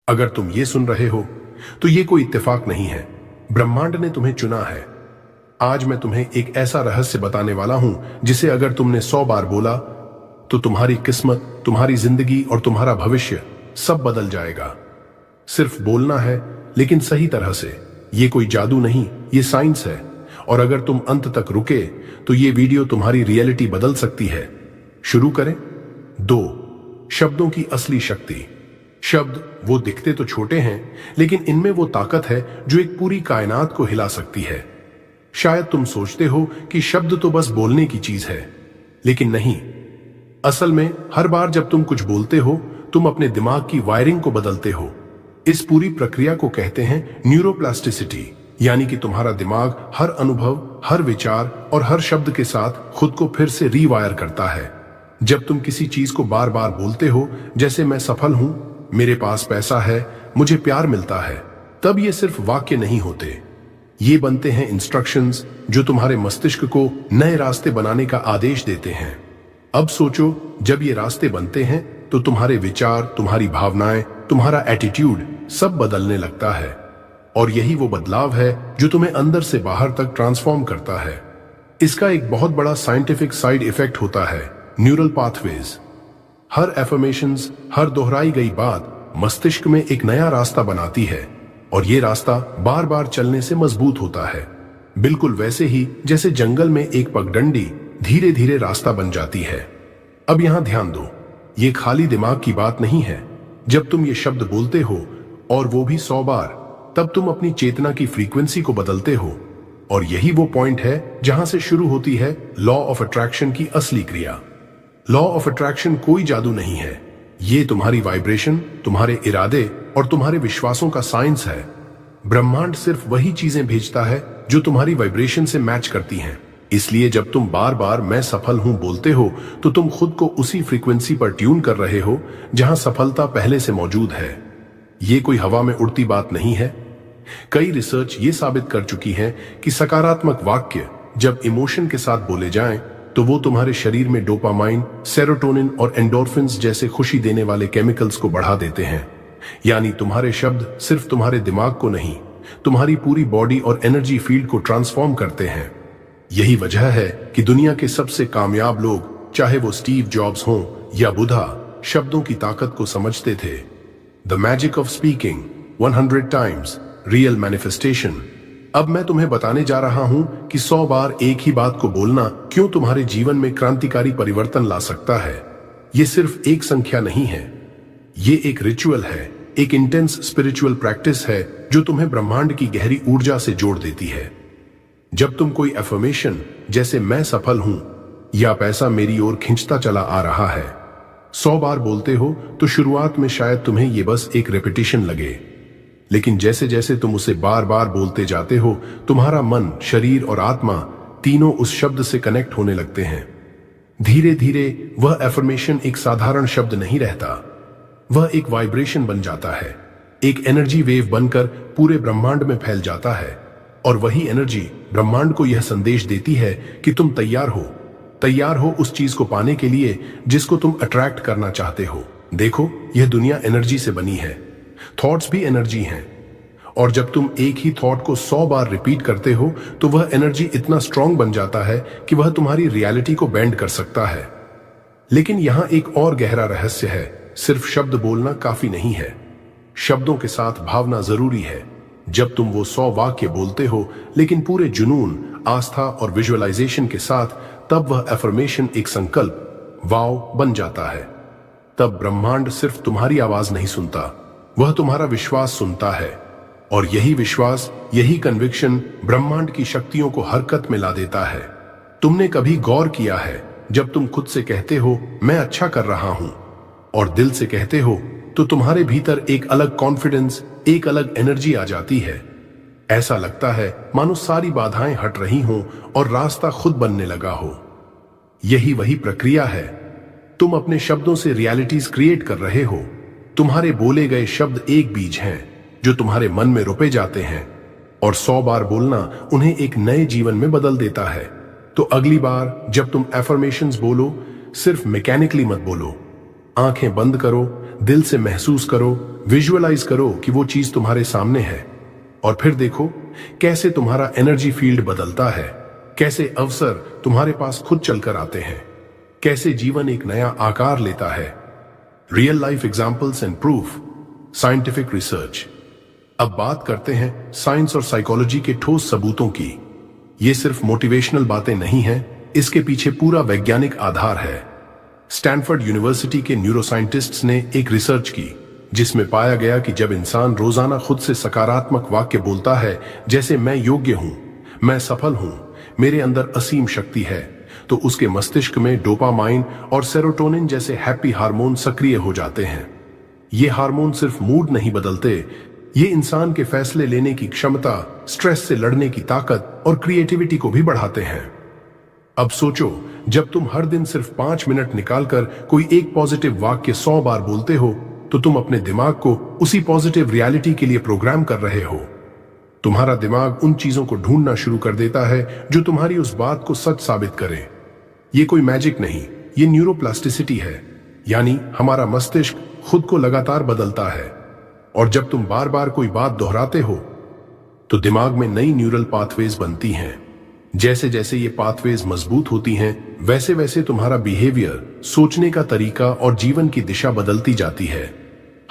अगर तुम ये सुन रहे हो तो ये कोई इत्तेफाक नहीं है, ब्रह्मांड ने तुम्हें चुना है। आज मैं तुम्हें एक ऐसा रहस्य बताने वाला हूं जिसे अगर तुमने 100 बार बोला तो तुम्हारी किस्मत, तुम्हारी जिंदगी और तुम्हारा भविष्य सब बदल जाएगा। सिर्फ बोलना है, लेकिन सही तरह से। ये कोई जादू नहीं, ये साइंस है। और अगर तुम अंत तक रुके तो ये वीडियो तुम्हारी रियलिटी बदल सकती है। शुरू करें। 2 शब्दों की असली शक्ति। शब्द वो दिखते तो छोटे हैं, लेकिन इनमें वो ताकत है जो एक पूरी कायनात को हिला सकती है। शायद तुम सोचते हो कि शब्द तो बस बोलने की चीज है, लेकिन नहीं। असल में हर बार जब तुम कुछ बोलते हो, तुम अपने दिमाग की वायरिंग को बदलते हो। इस पूरी प्रक्रिया को कहते हैं न्यूरोप्लास्टिसिटी, यानी कि तुम्हारा दिमाग हर अनुभव, हर विचार और हर शब्द के साथ खुद को फिर से रीवायर करता है। जब तुम किसी चीज को बार बार बोलते हो, जैसे मैं सफल हूं, मेरे पास पैसा है, मुझे प्यार मिलता है, तब ये सिर्फ वाक्य नहीं होते। ये बनते हैं इंस्ट्रक्शंस जो तुम्हारे मस्तिष्क को नए रास्ते बनाने का आदेश देते हैं। अब सोचो, जब ये रास्ते बनते हैं तो तुम्हारे विचार, तुम्हारी भावनाएं, तुम्हारा एटीट्यूड सब बदलने लगता है। और यही वो बदलाव है जो तुम्हें अंदर से बाहर तक ट्रांसफॉर्म करता है। इसका एक बहुत बड़ा साइंटिफिक साइड इफेक्ट होता है, न्यूरल पाथवेज। हर एफर्मेशंस, हर दोहराई गई बात मस्तिष्क में एक नया रास्ता बनाती है, और ये रास्ता बार बार चलने से मजबूत होता है। बिल्कुल वैसे ही जैसे जंगल में एक पगडंडी धीरे धीरे रास्ता बन जाती है। अब यहां ध्यान दो, ये खाली दिमाग की बात नहीं है। जब तुम ये शब्द बोलते हो, और वो भी 100 बार, तब तुम अपनी चेतना की फ्रीक्वेंसी को बदलते हो। और यही वो पॉइंट है जहां से शुरू होती है लॉ ऑफ अट्रैक्शन की असली क्रिया। लॉ ऑफ अट्रैक्शन कोई जादू नहीं है, ये तुम्हारी वाइब्रेशन, तुम्हारे इरादे और तुम्हारे विश्वासों का साइंस है। ब्रह्मांड सिर्फ वही चीजें भेजता है जो तुम्हारी वाइब्रेशन से मैच करती हैं। इसलिए जब तुम बार बार मैं सफल हूं बोलते हो, तो तुम खुद को उसी फ्रीक्वेंसी पर ट्यून कर रहे हो जहां सफलता पहले से मौजूद है। ये कोई हवा में उड़ती बात नहीं है। कई रिसर्च ये साबित कर चुकी है कि सकारात्मक वाक्य जब इमोशन के साथ बोले जाएं, तो वो तुम्हारे शरीर में डोपामाइन, सेरोटोनिन और एंडोर्फिन्स जैसे खुशी देने वाले केमिकल्स को बढ़ा देते हैं। यानी तुम्हारे शब्द सिर्फ तुम्हारे दिमाग को नहीं, तुम्हारी पूरी बॉडी और एनर्जी फील्ड को ट्रांसफॉर्म करते हैं। यही वजह है कि दुनिया के सबसे कामयाब लोग, चाहे वो स्टीव जॉब्स हों या बुधा, शब्दों की ताकत को समझते थे। The magic of speaking 100 times, real manifestation. अब मैं तुम्हें बताने जा रहा हूं कि 100 बार एक ही बात को बोलना क्यों तुम्हारे जीवन में क्रांतिकारी परिवर्तन ला सकता है। ये सिर्फ एक संख्या नहीं है, ये एक रिचुअल है, एक इंटेंस स्पिरिचुअल प्रैक्टिस है जो तुम्हें ब्रह्मांड की गहरी ऊर्जा से जोड़ देती है। जब तुम कोई एफर्मेशन, जैसे मैं सफल हूं या पैसा मेरी ओर खिंचता चला आ रहा है, 100 बार बोलते हो, तो शुरुआत में शायद तुम्हें ये बस एक रेपिटेशन लगे। लेकिन जैसे जैसे तुम उसे बार बार बोलते जाते हो, तुम्हारा मन, शरीर और आत्मा तीनों उस शब्द से कनेक्ट होने लगते हैं। धीरे धीरे वह एफर्मेशन एक साधारण शब्द नहीं रहता, वह एक वाइब्रेशन बन जाता है, एक एनर्जी वेव बनकर पूरे ब्रह्मांड में फैल जाता है। और वही एनर्जी ब्रह्मांड को यह संदेश देती है कि तुम तैयार हो उस चीज को पाने के लिए जिसको तुम अट्रैक्ट करना चाहते हो। देखो, यह दुनिया एनर्जी से बनी है, थॉट्स भी एनर्जी हैं। और जब तुम एक ही थॉट को 100 बार रिपीट करते हो, तो वह एनर्जी इतना स्ट्रांग बन जाता है कि वह तुम्हारी रियलिटी को बेंड कर सकता है। लेकिन यहां एक और गहरा रहस्य है, सिर्फ शब्द बोलना काफी नहीं है, शब्दों के साथ भावना जरूरी है। जब तुम वो 100 वाक्य बोलते हो, लेकिन पूरे जुनून, आस्था और विजुअलाइजेशन के साथ, तब वह एफर्मेशन एक संकल्प, वाव बन जाता है। तब ब्रह्मांड सिर्फ तुम्हारी आवाज नहीं सुनता, वह तुम्हारा विश्वास सुनता है। और यही विश्वास, यही कन्विक्शन ब्रह्मांड की शक्तियों को हरकत में ला देता है। तुमने कभी गौर किया है, जब तुम खुद से कहते हो मैं अच्छा कर रहा हूं, और दिल से कहते हो, तो तुम्हारे भीतर एक अलग कॉन्फिडेंस, एक अलग एनर्जी आ जाती है। ऐसा लगता है मानो सारी बाधाएं हट रही हों और रास्ता खुद बनने लगा हो। यही वही प्रक्रिया है। तुम अपने शब्दों से रियलिटीज क्रिएट कर रहे हो। तुम्हारे बोले गए शब्द एक बीज हैं जो तुम्हारे मन में रोपे जाते हैं, और 100 बार बोलना उन्हें एक नए जीवन में बदल देता है। तो अगली बार जब तुम एफर्मेशंस बोलो, सिर्फ मैकेनिकली मत बोलो। आंखें बंद करो, दिल से महसूस करो, विजुअलाइज करो कि वो चीज तुम्हारे सामने है, और फिर देखो कैसे तुम्हारा एनर्जी फील्ड बदलता है, कैसे अवसर तुम्हारे पास खुद चलकर आते हैं, कैसे जीवन एक नया आकार लेता है। Real life examples and proof, scientific research. अब बात करते हैं साइंस और साइकोलॉजी के ठोस सबूतों की। ये सिर्फ मोटिवेशनल बातें नहीं हैं, इसके पीछे पूरा वैज्ञानिक आधार है। स्टैनफोर्ड यूनिवर्सिटी के न्यूरोसाइंटिस्ट्स ने एक रिसर्च की जिसमें पाया गया कि जब इंसान रोजाना खुद से सकारात्मक वाक्य बोलता है, जैसे मैं योग्य हूं, मैं सफल हूं, मेरे अंदर असीम शक्ति है, तो उसके मस्तिष्क में डोपामाइन और सेरोटोनिन जैसे हैप्पी हार्मोन सक्रिय हो जाते हैं। ये हार्मोन सिर्फ मूड नहीं बदलते, ये इंसान के फैसले लेने की क्षमता, स्ट्रेस से लड़ने की ताकत और क्रिएटिविटी को भी बढ़ाते हैं। अब सोचो, जब तुम हर दिन सिर्फ 5 मिनट निकालकर कोई एक पॉजिटिव वाक्य 100 बार बोलते हो, तो तुम अपने दिमाग को उसी पॉजिटिव रियलिटी के लिए प्रोग्राम कर रहे हो। तुम्हारा दिमाग उन चीजों को ढूंढना शुरू कर देता है जो तुम्हारी उस बात को सच साबित करें। ये कोई मैजिक नहीं, ये न्यूरोप्लास्टिसिटी है, यानी हमारा मस्तिष्क खुद को लगातार बदलता है। और जब तुम बार बार कोई बात दोहराते हो, तो दिमाग में नई न्यूरल पाथवेज बनती हैं। जैसे जैसे ये पाथवेज मजबूत होती हैं, वैसे वैसे तुम्हारा बिहेवियर, सोचने का तरीका और जीवन की दिशा बदलती जाती है।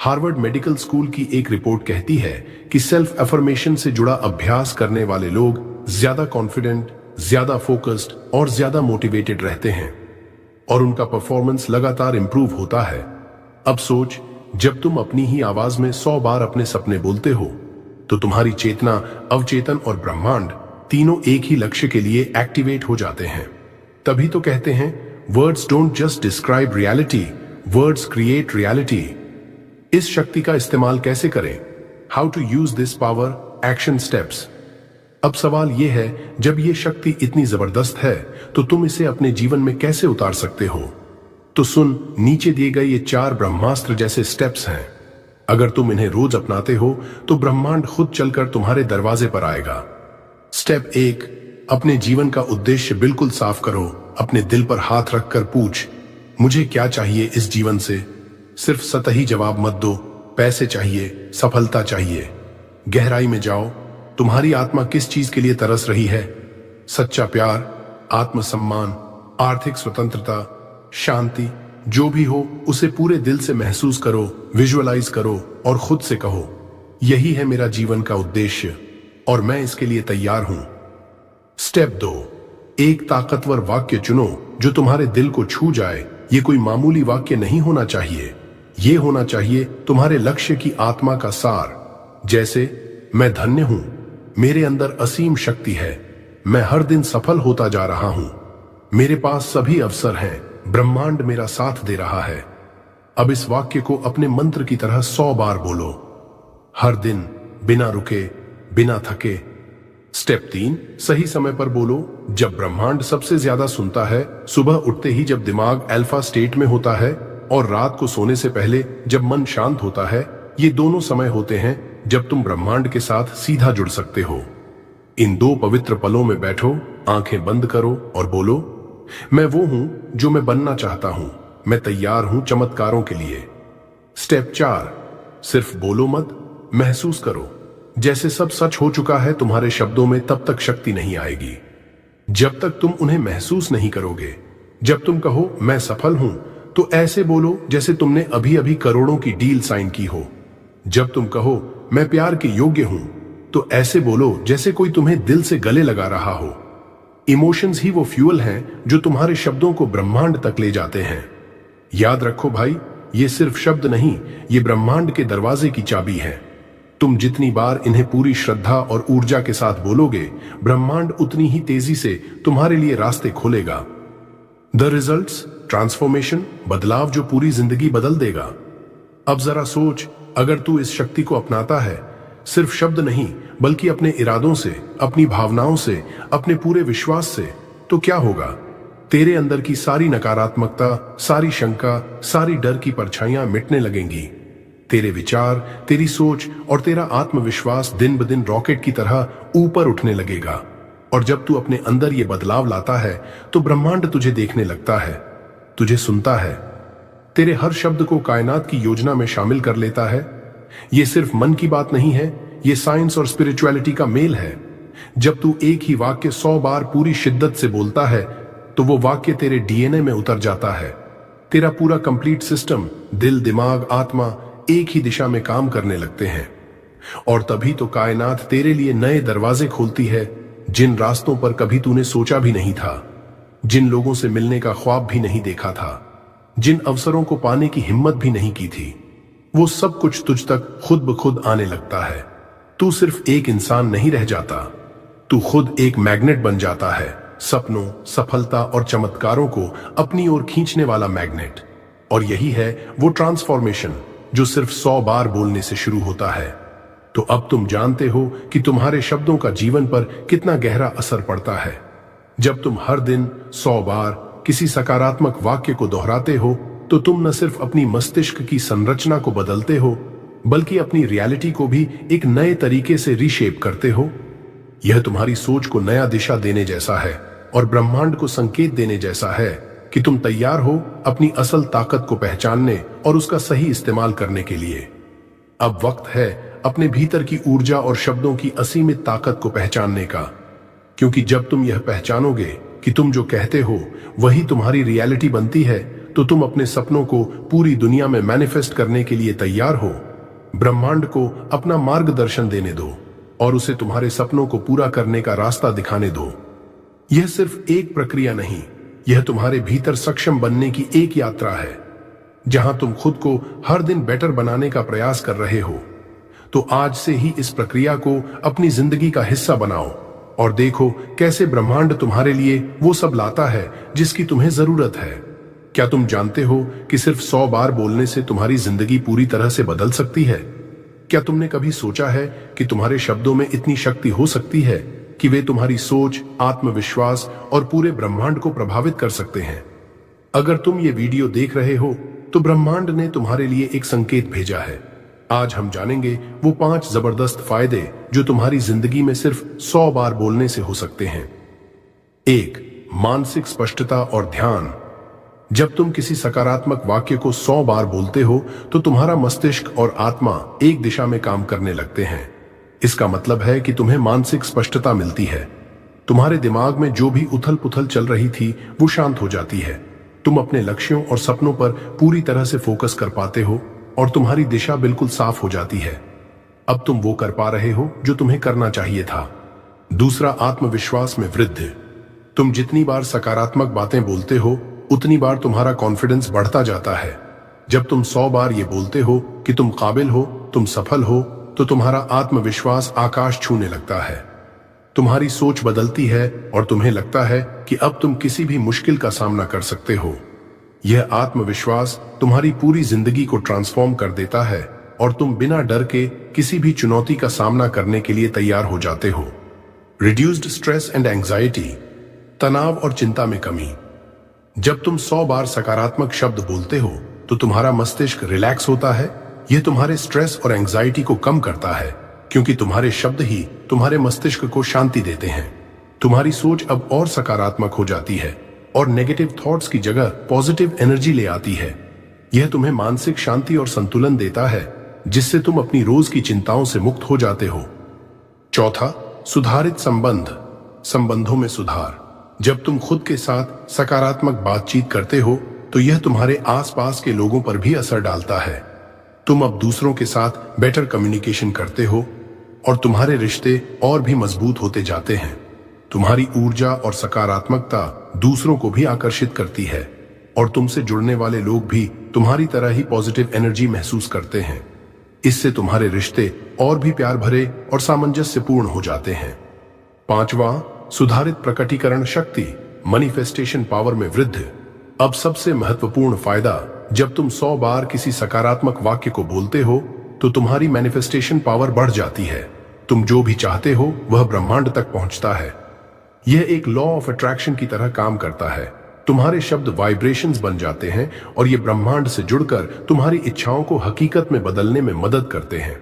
हार्वर्ड मेडिकल स्कूल की एक रिपोर्ट कहती है कि सेल्फ अफर्मेशन से जुड़ा अभ्यास करने वाले लोग ज्यादा कॉन्फिडेंट, ज्यादा फोकस्ड और ज्यादा मोटिवेटेड रहते हैं, और उनका परफॉर्मेंस लगातार इंप्रूव होता है। अब सोच, जब तुम अपनी ही आवाज में 100 बार अपने सपने बोलते हो, तो तुम्हारी चेतना, अवचेतन और ब्रह्मांड तीनों एक ही लक्ष्य के लिए एक्टिवेट हो जाते हैं। तभी तो कहते हैं, words don't just describe reality, words create reality. इस शक्ति का इस्तेमाल कैसे करें? How to use this power, action steps. अब सवाल यह है, जब यह शक्ति इतनी जबरदस्त है, तो तुम इसे अपने जीवन में कैसे उतार सकते हो? तो सुन, नीचे दिए गए ये 4 ब्रह्मास्त्र जैसे स्टेप्स हैं। अगर तुम इन्हें रोज अपनाते हो, तो ब्रह्मांड खुद चलकर तुम्हारे दरवाजे पर आएगा। स्टेप 1, अपने जीवन का उद्देश्य बिल्कुल साफ करो। अपने दिल पर हाथ रखकर पूछ, मुझे क्या चाहिए इस जीवन से? सिर्फ सतही जवाब मत दो, पैसे चाहिए, सफलता चाहिए। गहराई में जाओ, तुम्हारी आत्मा किस चीज के लिए तरस रही है? सच्चा प्यार, आत्मसम्मान, आर्थिक स्वतंत्रता, शांति, जो भी हो उसे पूरे दिल से महसूस करो, विजुअलाइज करो और खुद से कहो, यही है मेरा जीवन का उद्देश्य और मैं इसके लिए तैयार हूं। स्टेप 2, एक ताकतवर वाक्य चुनो जो तुम्हारे दिल को छू जाए। ये कोई मामूली वाक्य नहीं होना चाहिए, ये होना चाहिए तुम्हारे लक्ष्य की आत्मा का सार। जैसे, मैं धन्य हूं, मेरे अंदर असीम शक्ति है, मैं हर दिन सफल होता जा रहा हूं, मेरे पास सभी अवसर हैं, ब्रह्मांड मेरा साथ दे रहा है। अब इस वाक्य को अपने मंत्र की तरह 100 बार बोलो, हर दिन, बिना रुके, बिना थके। स्टेप 3, सही समय पर बोलो, जब ब्रह्मांड सबसे ज्यादा सुनता है, सुबह उठते ही जब दिमाग अल्फा स्टेट में होता है और रात को सोने से पहले जब मन शांत होता है। ये दोनों समय होते हैं जब तुम ब्रह्मांड के साथ सीधा जुड़ सकते हो। इन 2 पवित्र पलों में बैठो, आंखें बंद करो और बोलो, मैं वो हूं जो मैं बनना चाहता हूं, मैं तैयार हूं चमत्कारों के लिए। स्टेप 4, सिर्फ बोलो मत, महसूस करो। जैसे सब सच हो चुका है तुम्हारे शब्दों में, तब तक शक्ति नहीं आएगी। जब तक तुम उन्हें महसूस नहीं करोगे। जब तुम कहो मैं सफल हूं, तो ऐसे बोलो जैसे तुमने अभी अभी करोड़ों की डील साइन की हो। जब तुम कहो मैं प्यार के योग्य हूं, तो ऐसे बोलो जैसे कोई तुम्हें दिल से गले लगा रहा हो। इमोशंस ही वो फ्यूल हैं जो तुम्हारे शब्दों को ब्रह्मांड तक ले जाते हैं। याद रखो भाई, ये सिर्फ शब्द नहीं, ये ब्रह्मांड के दरवाजे की चाबी है। तुम जितनी बार इन्हें पूरी श्रद्धा और ऊर्जा के साथ बोलोगे, ब्रह्मांड उतनी ही तेजी से तुम्हारे लिए रास्ते खोलेगा। द रिजल्ट्स, ट्रांसफॉर्मेशन, बदलाव जो पूरी जिंदगी बदल देगा। अब जरा सोच, अगर तू इस शक्ति को अपनाता है, सिर्फ शब्द नहीं बल्कि अपने इरादों से, अपनी भावनाओं से, अपने पूरे विश्वास से, तो क्या होगा? तेरे अंदर की सारी नकारात्मकता, सारी शंका, सारी डर की परछाइयां मिटने लगेंगी। तेरे विचार, तेरी सोच और तेरा आत्मविश्वास दिन ब दिन रॉकेट की तरह ऊपर उठने लगेगा। और जब तू अपने अंदर ये बदलाव लाता है, तो ब्रह्मांड तुझे देखने लगता है, तुझे सुनता है, तेरे हर शब्द को कायनात की योजना में शामिल कर लेता है। ये सिर्फ मन की बात नहीं है, ये साइंस और स्पिरिचुअलिटी का मेल है। जब तू एक ही वाक्य 100 बार पूरी शिद्दत से बोलता है तो वो वाक्य तेरे डीएनए में उतर जाता है। तेरा पूरा कंप्लीट सिस्टम, दिल, दिमाग, आत्मा एक ही दिशा में काम करने लगते हैं। और तभी तो कायनात तेरे लिए नए दरवाजे खोलती है, जिन रास्तों पर कभी तूने सोचा भी नहीं था, जिन लोगों से मिलने का ख्वाब भी नहीं देखा था, जिन अवसरों को पाने की हिम्मत भी नहीं की थी, वो सब कुछ तुझ तक खुद ब खुद आने लगता है। तू सिर्फ एक इंसान नहीं रह जाता, तू खुद एक मैग्नेट बन जाता है, सपनों, सफलता और चमत्कारों को अपनी ओर खींचने वाला मैग्नेट। और यही है वो ट्रांसफॉर्मेशन जो सिर्फ 100 बार बोलने से शुरू होता है। तो अब तुम जानते हो कि तुम्हारे शब्दों का जीवन पर कितना गहरा असर पड़ता है। जब तुम हर दिन 100 बार किसी सकारात्मक वाक्य को दोहराते हो तो तुम न सिर्फ अपनी मस्तिष्क की संरचना को बदलते हो, बल्कि अपनी रियलिटी को भी एक नए तरीके से रीशेप करते हो। यह तुम्हारी सोच को नया दिशा देने जैसा है और ब्रह्मांड को संकेत देने जैसा है कि तुम तैयार हो अपनी असल ताकत को पहचानने और उसका सही इस्तेमाल करने के लिए। अब वक्त है अपने भीतर की ऊर्जा और शब्दों की असीमित ताकत को पहचानने का, क्योंकि जब तुम यह पहचानोगे कि तुम जो कहते हो वही तुम्हारी रियलिटी बनती है, तो तुम अपने सपनों को पूरी दुनिया में मैनिफेस्ट करने के लिए तैयार हो। ब्रह्मांड को अपना मार्गदर्शन देने दो और उसे तुम्हारे सपनों को पूरा करने का रास्ता दिखाने दो। यह सिर्फ एक प्रक्रिया नहीं, यह तुम्हारे भीतर सक्षम बनने की एक यात्रा है, जहां तुम खुद को हर दिन बेटर बनाने का प्रयास कर रहे हो। तो आज से ही इस प्रक्रिया को अपनी जिंदगी का हिस्सा बनाओ और देखो कैसे ब्रह्मांड तुम्हारे लिए वो सब लाता है जिसकी तुम्हें जरूरत है। क्या तुम जानते हो कि सिर्फ 100 बार बोलने से तुम्हारी जिंदगी पूरी तरह से बदल सकती है? क्या तुमने कभी सोचा है कि तुम्हारे शब्दों में इतनी शक्ति हो सकती है कि वे तुम्हारी सोच, आत्मविश्वास और पूरे ब्रह्मांड को प्रभावित कर सकते हैं? अगर तुम ये वीडियो देख रहे हो तो ब्रह्मांड ने तुम्हारे लिए एक संकेत भेजा है। आज हम जानेंगे वो 5 जबरदस्त फायदे जो तुम्हारी जिंदगी में सिर्फ 100 बार बोलने से हो सकते हैं। 1. मानसिक स्पष्टता और ध्यान। जब तुम किसी सकारात्मक वाक्य को 100 बार बोलते हो तो तुम्हारा मस्तिष्क और आत्मा एक दिशा में काम करने लगते हैं। इसका मतलब है कि तुम्हें मानसिक स्पष्टता मिलती है। तुम्हारे दिमाग में जो भी उथल पुथल चल रही थी वो शांत हो जाती है। तुम अपने लक्ष्यों और सपनों पर पूरी तरह से फोकस कर पाते हो और तुम्हारी दिशा बिल्कुल साफ हो जाती है। अब तुम वो कर पा रहे हो जो तुम्हें करना चाहिए था। दूसरा, आत्मविश्वास में वृद्धि। तुम जितनी बार सकारात्मक बातें बोलते हो उतनी बार तुम्हारा कॉन्फिडेंस बढ़ता जाता है। जब तुम 100 बार ये बोलते हो कि तुम काबिल हो, तुम सफल हो, तो तुम्हारा आत्मविश्वास आकाश छूने लगता है। तुम्हारी सोच बदलती है और तुम्हें लगता है कि अब तुम किसी भी मुश्किल का सामना कर सकते हो। यह आत्मविश्वास तुम्हारी पूरी जिंदगी को ट्रांसफॉर्म कर देता है और तुम बिना डर के किसी भी चुनौती का सामना करने के लिए तैयार हो जाते हो। Reduced stress and anxiety. तनाव और चिंता में कमी। जब तुम 100 बार सकारात्मक शब्द बोलते हो तो तुम्हारा मस्तिष्क रिलैक्स होता है। यह तुम्हारे स्ट्रेस और एंजाइटी को कम करता है, क्योंकि तुम्हारे शब्द ही तुम्हारे मस्तिष्क को शांति देते हैं। तुम्हारी सोच अब और सकारात्मक हो जाती है और नेगेटिव थॉट्स की जगह पॉजिटिव एनर्जी ले आती है। यह तुम्हें मानसिक शांति और संतुलन देता है, जिससे तुम अपनी रोज की चिंताओं से मुक्त हो जाते हो। चौथा, सुधारित संबंध। संबंधों में सुधार। जब तुम खुद के साथ सकारात्मक बातचीत करते हो तो यह तुम्हारे आसपास के लोगों पर भी असर डालता है। तुम अब दूसरों के साथ बेटर कम्युनिकेशन करते हो और तुम्हारे रिश्ते और भी मजबूत होते जाते हैं। तुम्हारी ऊर्जा और सकारात्मकता दूसरों को भी आकर्षित करती है और तुमसे जुड़ने वाले लोग भी तुम्हारी तरह ही पॉजिटिव एनर्जी महसूस करते हैं। इससे तुम्हारे रिश्ते और भी प्यार भरे और सामंजस्यपूर्ण हो जाते हैं। पांचवा, सुधारित प्रकटीकरण शक्ति। मैनिफेस्टेशन पावर में वृद्धि। अब सबसे महत्वपूर्ण फायदा, जब तुम 100 बार किसी सकारात्मक वाक्य को बोलते हो तो तुम्हारी मैनिफेस्टेशन पावर बढ़ जाती है। तुम जो भी चाहते हो वह ब्रह्मांड तक पहुंचता है। यह एक लॉ ऑफ अट्रैक्शन की तरह काम करता है। तुम्हारे शब्द वाइब्रेशंस बन जाते हैं और ये ब्रह्मांड से जुड़कर तुम्हारी इच्छाओं को हकीकत में बदलने में मदद करते हैं।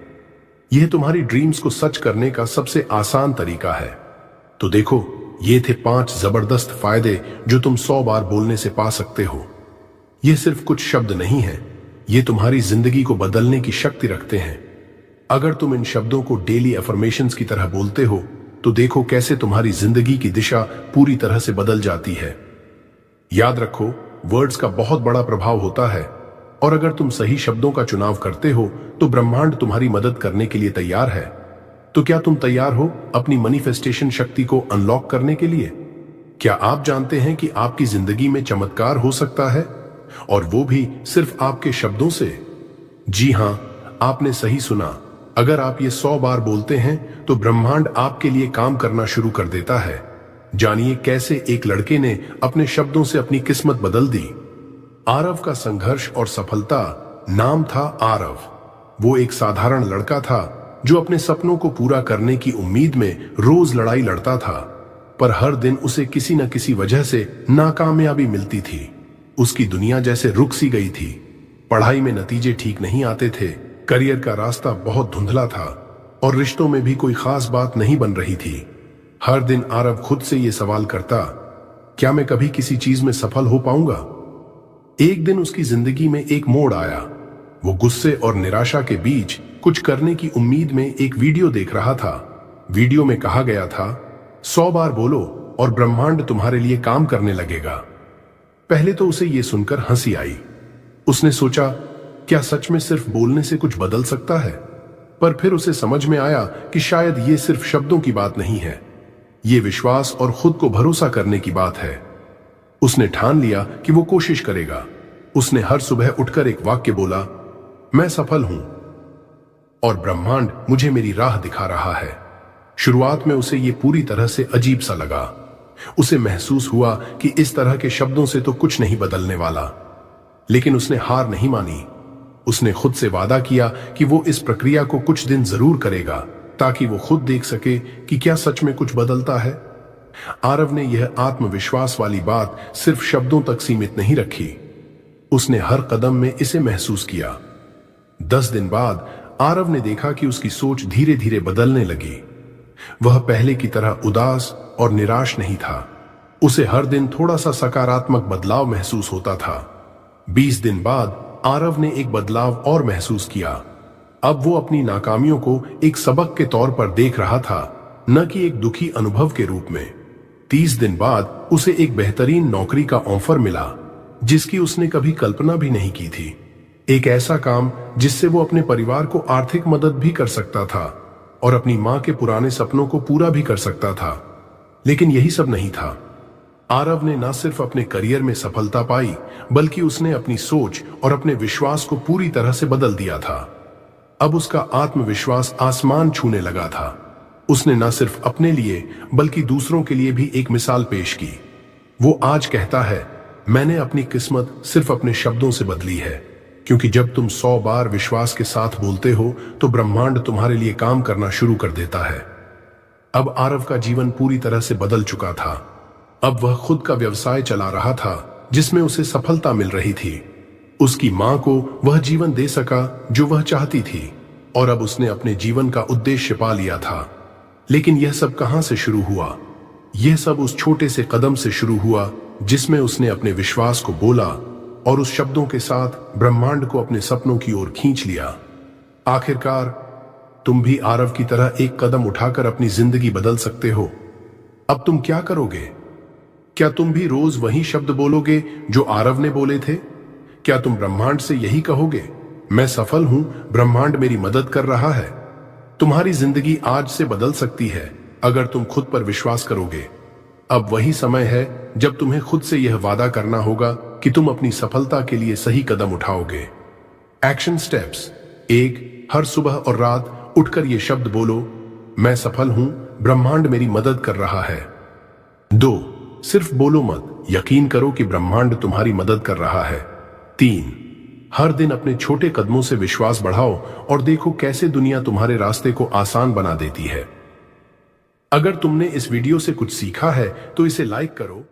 यह तुम्हारी ड्रीम्स को सच करने का सबसे आसान तरीका है। तो देखो, ये थे 5 जबरदस्त फायदे जो तुम 100 बार बोलने से पा सकते हो। ये सिर्फ कुछ शब्द नहीं है, ये तुम्हारी जिंदगी को बदलने की शक्ति रखते हैं। अगर तुम इन शब्दों को डेली अफर्मेशंस की तरह बोलते हो तो देखो कैसे तुम्हारी जिंदगी की दिशा पूरी तरह से बदल जाती है। याद रखो, वर्ड्स का बहुत बड़ा प्रभाव होता है और अगर तुम सही शब्दों का चुनाव करते हो तो ब्रह्मांड तुम्हारी मदद करने के लिए तैयार है। तो क्या तुम तैयार हो अपनी मैनिफेस्टेशन शक्ति को अनलॉक करने के लिए? क्या आप जानते हैं कि आपकी जिंदगी में चमत्कार हो सकता है, और वो भी सिर्फ आपके शब्दों से? जी हां, आपने सही सुना। अगर आप ये 100 बार बोलते हैं तो ब्रह्मांड आपके लिए काम करना शुरू कर देता है। जानिए कैसे एक लड़के ने अपने शब्दों से अपनी किस्मत बदल दी। आरव का संघर्ष और सफलता। नाम था आरव। वो एक साधारण लड़का था जो अपने सपनों को पूरा करने की उम्मीद में रोज लड़ाई लड़ता था, पर हर दिन उसे किसी न किसी वजह से नाकामयाबी मिलती थी। उसकी दुनिया जैसे रुक सी गई थी। पढ़ाई में नतीजे ठीक नहीं आते थे, करियर का रास्ता बहुत धुंधला था और रिश्तों में भी कोई खास बात नहीं बन रही थी। हर दिन आरव खुद से ये सवाल करता, क्या मैं कभी किसी चीज में सफल हो पाऊंगा? एक दिन उसकी जिंदगी में एक मोड़ आया। वो गुस्से और निराशा के बीच कुछ करने की उम्मीद में एक वीडियो देख रहा था। वीडियो में कहा गया था, 100 बार बोलो और ब्रह्मांड तुम्हारे लिए काम करने लगेगा। पहले तो उसे यह सुनकर हंसी आई। उसने सोचा, क्या सच में सिर्फ बोलने से कुछ बदल सकता है? पर फिर उसे समझ में आया कि शायद ये सिर्फ शब्दों की बात नहीं है, ये विश्वास और खुद को भरोसा करने की बात है। उसने ठान लिया कि वो कोशिश करेगा। उसने हर सुबह उठकर एक वाक्य बोला, मैं सफल हूं और ब्रह्मांड मुझे मेरी राह दिखा रहा है। शुरुआत में उसे ये पूरी तरह से अजीब सा लगा। उसे महसूस हुआ कि इस तरह के शब्दों से तो कुछ नहीं बदलने वाला, लेकिन उसने हार नहीं मानी। उसने खुद से वादा किया कि वो इस प्रक्रिया को कुछ दिन जरूर करेगा ताकि वो खुद देख सके कि क्या सच में कुछ बदलता है। आरव ने यह आत्मविश्वास वाली बात सिर्फ शब्दों तक सीमित नहीं रखी, उसने हर कदम में इसे महसूस किया। 10 दिन बाद आरव ने देखा कि उसकी सोच धीरे धीरे बदलने लगी। वह पहले की तरह उदास और निराश नहीं था। उसे हर दिन थोड़ा सा सकारात्मक बदलाव महसूस होता था। 20 दिन बाद आरव ने एक बदलाव और महसूस किया। अब वो अपनी नाकामियों को एक सबक के तौर पर देख रहा था, न कि एक दुखी अनुभव के रूप में। 30 दिन बाद उसे एक बेहतरीन नौकरी का ऑफर मिला जिसकी उसने कभी कल्पना भी नहीं की थी। एक ऐसा काम जिससे वो अपने परिवार को आर्थिक मदद भी कर सकता था और अपनी मां के पुराने सपनों को पूरा भी कर सकता था। लेकिन यही सब नहीं था। आरव ने न सिर्फ अपने करियर में सफलता पाई, बल्कि उसने अपनी सोच और अपने विश्वास को पूरी तरह से बदल दिया था। अब उसका आत्मविश्वास आसमान छूने लगा था। उसने न सिर्फ अपने लिए बल्कि दूसरों के लिए भी एक मिसाल पेश की। वो आज कहता है, मैंने अपनी किस्मत सिर्फ अपने शब्दों से बदली है, क्योंकि जब तुम 100 बार विश्वास के साथ बोलते हो तो ब्रह्मांड तुम्हारे लिए काम करना शुरू कर देता है। अब आरव का जीवन पूरी तरह से बदल चुका था। अब वह खुद का व्यवसाय चला रहा था जिसमें उसे सफलता मिल रही थी। उसकी मां को वह जीवन दे सका जो वह चाहती थी और अब उसने अपने जीवन का उद्देश्य पा लिया था। लेकिन यह सब कहां से शुरू हुआ? यह सब उस छोटे से कदम से शुरू हुआ जिसमें उसने अपने विश्वास को बोला और उस शब्दों के साथ ब्रह्मांड को अपने सपनों की ओर खींच लिया। आखिरकार तुम भी आरव की तरह एक कदम उठाकर अपनी जिंदगी बदल सकते हो। अब तुम क्या करोगे? क्या तुम भी रोज वही शब्द बोलोगे जो आरव ने बोले थे? क्या तुम ब्रह्मांड से यही कहोगे, मैं सफल हूं, ब्रह्मांड मेरी मदद कर रहा है? तुम्हारी जिंदगी आज से बदल सकती है अगर तुम खुद पर विश्वास करोगे। अब वही समय है जब तुम्हें खुद से यह वादा करना होगा कि तुम अपनी सफलता के लिए सही कदम उठाओगे। Action steps: 1. हर सुबह और रात उठकर ये शब्द बोलो, मैं सफल हूं, ब्रह्मांड मेरी मदद कर रहा है। 2. सिर्फ बोलो मत, यकीन करो कि ब्रह्मांड तुम्हारी मदद कर रहा है। 3. हर दिन अपने छोटे कदमों से विश्वास बढ़ाओ और देखो कैसे दुनिया तुम्हारे रास्ते को आसान बना देती है। अगर तुमने इस वीडियो से कुछ सीखा है तो इसे लाइक करो।